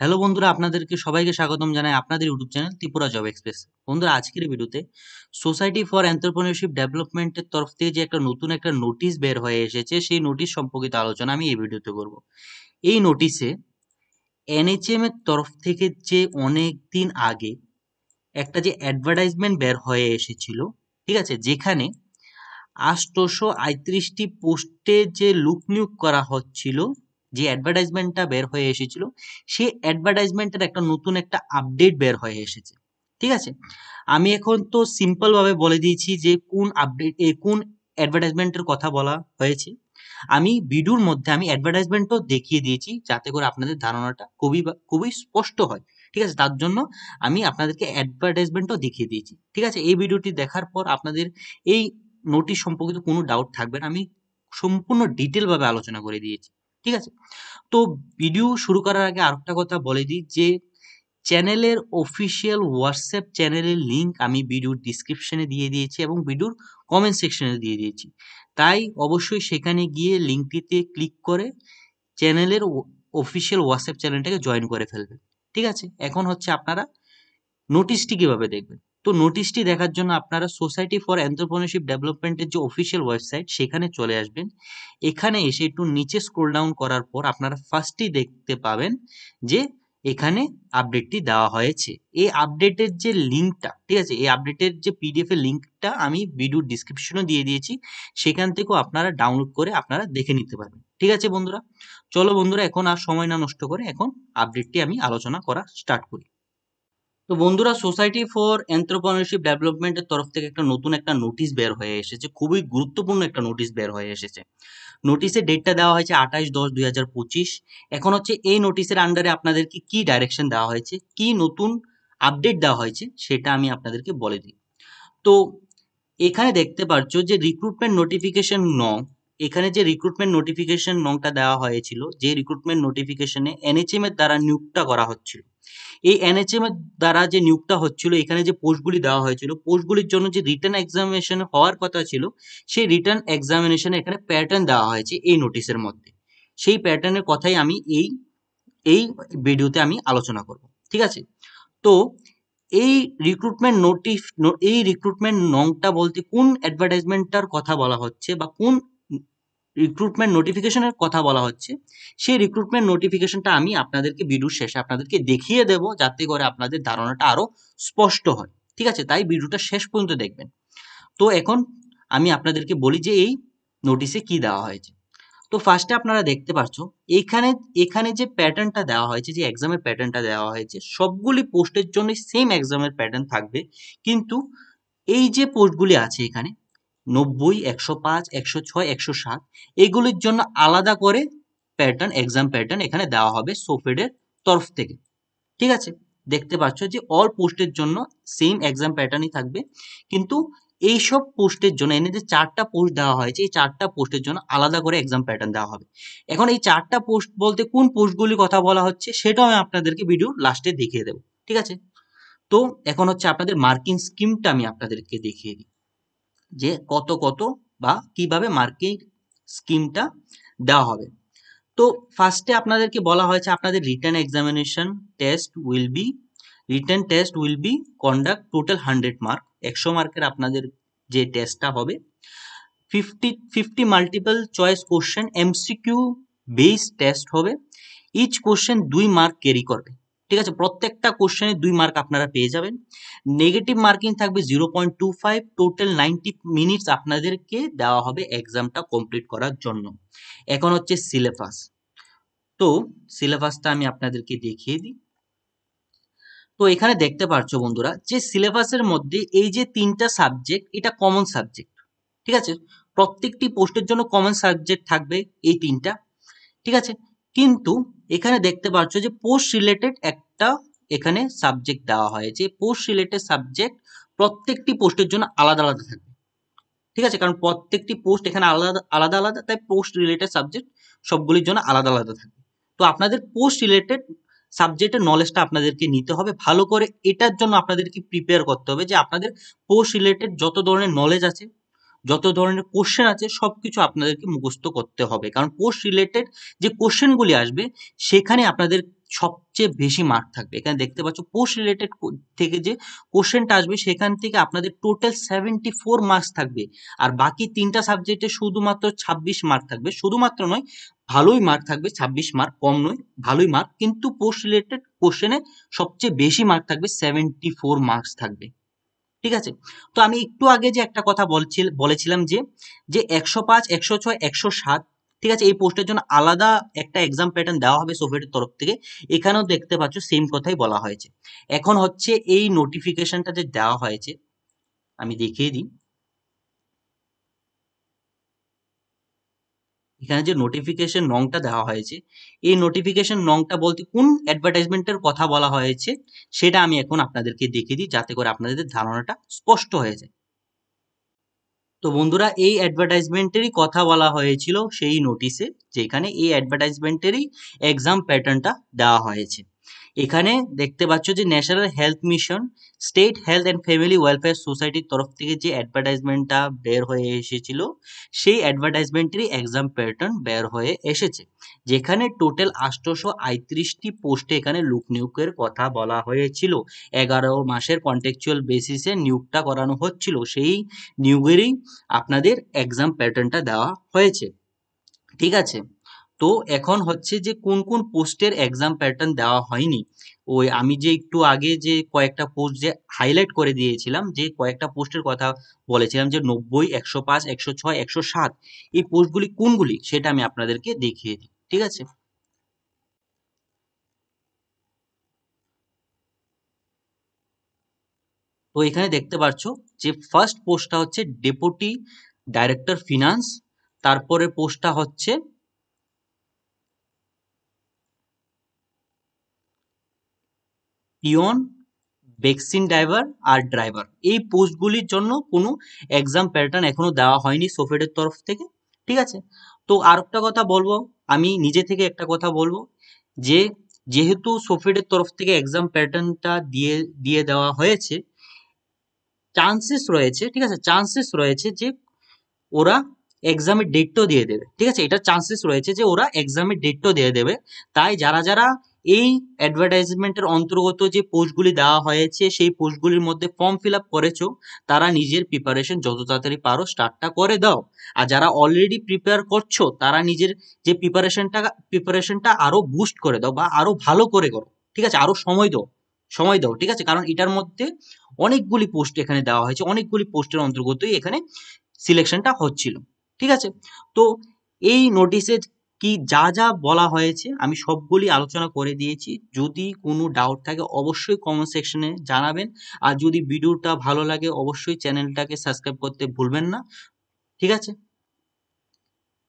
Hello বন্ধুরা, আপনাদেরকে সবাইকে স্বাগতম জানাই আপনাদের YouTube channel Tripura job express. বন্ধুরা, আজকের ভিডিওতে সোসাইটি ফর এন্টারপ্রেনিউরশিপ ডেভেলপমেন্টের তরফ থেকে যে একটা নতুন নোটিশ বের হয়ে এসেছে, সেই নোটিশ সম্পর্কিত আলোচনা আমি এই ভিডিওতে করব। এই নোটিশে এনএচএম এর তরফ থেকে যে অনেক দিন আগে একটা যে অ্যাডভার্টাইজমেন্ট বের হয়ে এসেছিল, ঠিক আছে, যেখানে ৮৩৫টি পোস্টে যে লোক নিয়োগ করা হচ্ছিল, যে অ্যাডভার্টাইজমেন্টটা বের হয়ে এসেছিল, সেই অ্যাডভার্টাইজমেন্টের একটা নতুন একটা আপডেট বের হয়ে এসেছে। ঠিক আছে, আমি এখন তো সিম্পল ভাবে বলে দিয়েছি যে কোন আপডেট, কোন অ্যাডভার্টাইজমেন্টের কথা বলা হয়েছে। আমি ভিডিওর মধ্যে আমি অ্যাডভার্টাইজমেন্টও দেখিয়ে দিয়েছি, যাতে করে আপনাদের ধারণাটা খুবই স্পষ্ট হয়। ঠিক আছে, তার জন্য আমি আপনাদেরকে অ্যাডভার্টাইজমেন্টও দেখিয়ে দিয়েছি। ঠিক আছে, এই ভিডিওটি দেখার পর আপনাদের এই নোটিশ সম্পর্কিত কোনো ডাউট থাকবে না, আমি সম্পূর্ণ ডিটেল ভাবে আলোচনা করে দিয়েছি। ঠিক আছে, তো ভিডিও শুরু করার আগে আরেকটা কথা বলে দিই যে চ্যানেলের অফিসিয়াল হোয়াটসঅ্যাপ চ্যানেলের লিংক আমি ভিডিওর ডিসক্রিপশনে দিয়ে দিয়েছি এবং ভিডিওর কমেন্ট সেকশনে দিয়ে দিয়েছি। তাই অবশ্যই সেখানে গিয়ে লিঙ্কটিতে ক্লিক করে চ্যানেলের অফিসিয়াল হোয়াটসঅ্যাপ চ্যানেলটাকে জয়েন করে ফেলবেন। ঠিক আছে, এখন হচ্ছে আপনারা নোটিশটি কিভাবে দেখবেন। তো নোটিশটি দেখার জন্য আপনারা সোসাইটি ফর এন্টারপ্রেনিউরশিপ ডেভেলপমেন্টের যে অফিসিয়াল ওয়েবসাইট, সেখানে চলে আসবেন। এখানে এসে একটু নিচে স্ক্রল ডাউন করার পর আপনারা ফার্স্টেই দেখতে পাবেন যে এখানে আপডেটটি দেওয়া হয়েছে। এই আপডেটের যে লিঙ্কটা, ঠিক আছে, এই আপডেটের যে পিডিএফ এর লিঙ্কটা আমি ভিডিওর ডিসক্রিপশনে দিয়ে দিয়েছি, সেখান থেকেও আপনারা ডাউনলোড করে আপনারা দেখে নিতে পারবেন। ঠিক আছে বন্ধুরা, চলো বন্ধুরা, এখন আর সময় না নষ্ট করে এখন আপডেটটি আমি আলোচনা করা স্টার্ট করি। তো বন্ধুরা, সোসাইটি ফর এন্টারপ্রেনিউরশিপ ডেভেলপমেন্টের তরফ থেকে নতুন একটা নোটিশ বের হয়ে এসেছে, খুবই গুরুত্বপূর্ণ একটা নোটিশ বের হয়ে এসেছে। নোটিশের ডেটটা দেওয়া হয়েছে ২৮/১০/২০২৫। এখন হচ্ছে এই নোটিশের আন্ডারে আপনাদেরকে কি ডাইরেকশন দেওয়া হয়েছে, কি নতুন আপডেট দেওয়া হয়েছে, সেটা আমি আপনাদেরকে বলে দিই। তো এখানে দেখতে পাচ্ছ যে রিক্রুটমেন্ট নোটিফিকেশন নং, এখানে যে রিক্রুটমেন্ট নোটিফিকেশন নংটা দেওয়া হয়েছিল, যে রিক্রুটমেন্ট নোটিফিকেশনে এনএচএম এর দ্বারা নিয়োগটা করা হচ্ছিল, এই এনএচএম এর দ্বারা যে নিয়োগটা হচ্ছিল, এখানে যে পোস্টগুলি দেওয়া হয়েছিল, পোস্টগুলির জন্য যে রিটার্ন এক্সামিনেশন হওয়ার কথা ছিল, সেই রিটার্ন এক্সামিনেশনে এখানে প্যাটার্ন দেওয়া হয়েছে এই নোটিশের মধ্যে। সেই প্যাটার্নের কথাই আমি এই ভিডিওতে আমি আলোচনা করব। ঠিক আছে, তো এই এই রিক্রুটমেন্ট নংটা বলতে কোন অ্যাডভার্টাইজমেন্টটার কথা বলা হচ্ছে বা কোন রিক্রুটমেন্ট নোটিফিকেশনের কথা বলা হচ্ছে, সেই রিক্রুটমেন্ট নোটিফিকেশনটা আমি আপনাদেরকে ভিডিওর শেষে আপনাদেরকে দেখিয়ে দেব, যাতে করে আপনাদের ধারণাটা আরো স্পষ্ট হয়। ঠিক আছে, তাই ভিডিওটা শেষ পর্যন্ত দেখবেন। তো এখন আমি আপনাদেরকে বলি যে এই নোটিশে কি দেওয়া হয়েছে। তো ফার্স্টে আপনারা দেখতে পাচ্ছ, এখানে এখানে যে প্যাটার্নটা দেওয়া হয়েছে, যে এক্সামের প্যাটার্নটা দেওয়া হয়েছে, সবগুলি পোস্টের জন্য সেম এক্সামের প্যাটার্ন থাকবে। কিন্তু এই যে পোস্টগুলি আছে এখানে ৯০, ১০৫, ১০৬, ১০৭, এগুলির জন্য আলাদা করে এক্সাম প্যাটার্ন এখানে দেওয়া হবে সোফেডের তরফ থেকে। ঠিক আছে, দেখতে পাচ্ছ যে অল পোস্টের জন্য সেম এক্সাম প্যাটার্নই থাকবে, কিন্তু এইসব পোস্টের জন্য এনে যে ৪টা পোস্ট দেওয়া হয়েছে, এই ৪টা পোস্টের জন্য আলাদা করে এক্সাম প্যাটার্ন দেওয়া হবে। এখন এই ৪টা পোস্ট বলতে কোন পোস্টগুলির কথা বলা হচ্ছে, সেটাও আমি আপনাদেরকে ভিডিওর লাস্টে দেখিয়ে দেবো। ঠিক আছে, তো এখন হচ্ছে আপনাদের মার্কিং স্কিমটা আমি আপনাদেরকে দেখিয়ে দিই, যে কত কত বা কিভাবে মার্কিং স্কিমটা দেওয়া হবে। তো ফার্স্টে আপনাদেরকে বলা হয়েছে আপনাদের written test will be conduct total 100 mark, ১০০ মার্কের আপনাদের যে টেস্টটা হবে। 50 multiple choice question MCQ base test হবে। ইচ কোশ্চেন 2 মার্ক ক্যারি করবে। ঠিক আছে, প্রত্যেকটা কোশ্চেনে 2 মার্ক আপনারা পেয়ে যাবেন। নেগেটিভ মার্কিং থাকবে 0.25। টোটাল 90 মিনিটস আপনাদেরকে দেওয়া হবে এক্সামটা কমপ্লিট করার জন্য। এখন হচ্ছে সিলেবাস। তো সিলেবাসটা আমি আপনাদেরকে দেখিয়ে দিই। তো এখানে দেখতে পাচ্ছ বন্ধুরা, যে সিলেবাসের মধ্যে এই যে 3টা সাবজেক্ট, এটা কমন সাবজেক্ট। ঠিক আছে, প্রত্যেকটি পোস্টের জন্য কমন সাবজেক্ট থাকবে এই 3টা। ঠিক আছে, কিন্তু এখানে দেখতে পাচ্ছ যে পোস্ট রিলেটেড একটা এখানে সাবজেক্ট দেওয়া হয়েছে। পোস্ট রিলেটেড সাবজেক্ট প্রত্যেকটি পোস্টের জন্য আলাদা আলাদা থাকবে। ঠিক আছে, কারণ প্রত্যেকটি পোস্ট এখানে আলাদা আলাদা আলাদা, তাই পোস্ট রিলেটেড সাবজেক্ট সবগুলির জন্য আলাদা আলাদা থাকবে। তো আপনাদের পোস্ট রিলেটেড সাবজেক্টের নলেজটা আপনাদেরকে নিতে হবে ভালো করে। এটার জন্য আপনাদেরকে প্রিপেয়ার করতে হবে যে আপনাদের পোস্ট রিলেটেড যত ধরনের নলেজ আছে, যত ধরনের কোশ্চেন আছে সবকিছু আপনাদেরকে মুখস্থ করতে হবে, কারণ পোস্ট রিলেটেড যে কোশ্চেনগুলি আসবে সেখানে আপনাদের সবচেয়ে বেশি মার্ক থাকবে। এখানে দেখতে পাচ্ছ পোস্ট রিলেটেড থেকে যে কোশ্চেনটা আসবে সেখান থেকে আপনাদের টোটাল 74 মার্কস থাকবে, আর বাকি তিনটা সাবজেক্টে শুধুমাত্র 26 মার্ক থাকবে। শুধুমাত্র নয়, ভালোই মার্ক থাকবে, 26 মার্ক কম নয়, ভালোই মার্ক, কিন্তু পোস্ট রিলেটেড কোশ্চেনে সবচেয়ে বেশি মার্ক থাকবে, 74 মার্কস থাকবে। ঠিক আছে? তো আমি একটু আগে যে একটা কথা বলেছিলাম যে যে 105, 106, 107, ঠিক আছে, এই পোস্টের জন্য আলাদা একটা এক্সাম প্যাটার্ন দেওয়া হবে সোফিয়ার তরফ থেকে। এখানেও দেখতে পাচ্ছ সেম কথাই বলা হয়েছে। এখন হচ্ছে এই নোটিফিকেশনটা যে দেওয়া হয়েছে, আমি দেখিয়ে দিই। এখানে যে নোটিফিকেশন নংটা দেওয়া হয়েছে, এই নোটিফিকেশন নংটা বলতে কোন অ্যাডভার্টাইজমেন্টের কথা বলা হয়েছে সেটা আমি এখন আপনাদেরকে দেখিয়ে দিই, যাতে করে আপনাদের ধারণাটা স্পষ্ট হয়ে যায়। তো বন্ধুরা, এই অ্যাডভার্টাইজমেন্টেরই কথা বলা হয়েছিল সেই নোটিশে, যেখানে এই অ্যাডভার্টাইজমেন্টেরই এক্সাম প্যাটার্নটা দেওয়া হয়েছে। এখানে দেখতে পাচ্ছ যে national health mission, state health and family welfare সোসাইটির তরফ থেকে যে অ্যাডভার্টাইজমেন্টটা বের হয়ে এসেছিল, সেই অ্যাডভার্টাইজমেন্টেরই এক্সাম প্যাটার্ন বের হয়ে এসেছে, যেখানে টোটাল 838টি পোস্টে এখানে লোক নিয়োগের কথা বলা হয়েছিল। 11 মাসের কন্ট্রাকচুয়াল বেসিসে নিয়োগটা করানো হচ্ছিল, সেই নিয়োগেরই আপনাদের এক্সাম প্যাটার্নটা দেওয়া হয়েছে। ঠিক আছে? তো এখন হচ্ছে যে কোন কোন পোস্টের এক্সাম প্যাটার্ন দেওয়া হয়নি, ওই আমি যে একটু আগে যে কয়েকটা পোস্ট যে হাইলাইট করে দিয়েছিলাম, যে কয়েকটা পোস্টের কথা বলেছিলাম যে 90, 105, 106, 107, এই পোস্টগুলি কোনগুলি সেটা আমি আপনাদেরকে দেখিয়ে দিই। ঠিক আছে? তো এখানে দেখতে পাচ্ছ যে ফার্স্ট পোস্টটা হচ্ছে ডেপুটি ডাইরেক্টর ফিনান্স, তারপরে পোস্টটা হচ্ছে পিয়ন, ভ্যাকসিন ড্রাইভার আর ড্রাইভার। এই পোস্টগুলির জন্য কোনো এক্সাম প্যাটার্ন এখনো দেওয়া হয়নি সোফেটের তরফ থেকে। ঠিক আছে? তো আর একটা কথা বলবো, আমি নিজে থেকে একটা কথা বলবো, যে যেহেতু সোফেটের তরফ থেকে এক্সাম প্যাটার্নটা দিয়ে দিয়ে দেওয়া হয়েছে, চান্সেস রয়েছে, ঠিক আছে, চান্সেস রয়েছে যে ওরা এক্সামের ডেটটাও দিয়ে দেবে। ঠিক আছে, এটা চান্সেস রয়েছে যে ওরা এক্সামের ডেটটাও দিয়ে দেবে। তাই যারা যারা এই অ্যাডভার্টাইজমেন্টের অন্তর্গত যে পোস্টগুলি দেওয়া হয়েছে সেই পোস্টগুলির মধ্যে ফর্ম ফিল আপ করেছো, তারা নিজের প্রিপারেশন যত তাড়াতাড়ি পারো স্টার্টটা করে দাও। আর যারা অলরেডি প্রিপেয়ার করছো, তারা নিজের যে প্রিপারেশনটা আরো বুস্ট করে দাও, বা আরো ভালো করে করো। ঠিক আছে, আরো সময় দাও, সময় দাও। ঠিক আছে, কারণ এটার মধ্যে অনেকগুলি পোস্ট এখানে দেওয়া হয়েছে, অনেকগুলি পোস্টের অন্তর্গতই এখানে সিলেকশনটা হচ্ছিল। ঠিক আছে? তো এই নোটিশে কি যা যা বলা হয়েছে আমি সবগুলি আলোচনা করে দিয়েছি। যদি কোনো ডাউট থাকে অবশ্যই কমেন্ট সেকশনে জানাবেন। আর যদি ভিডিওটা ভালো লাগে অবশ্যই চ্যানেলটাকে সাবস্ক্রাইব করতে ভুলবেন না। ঠিক আছে?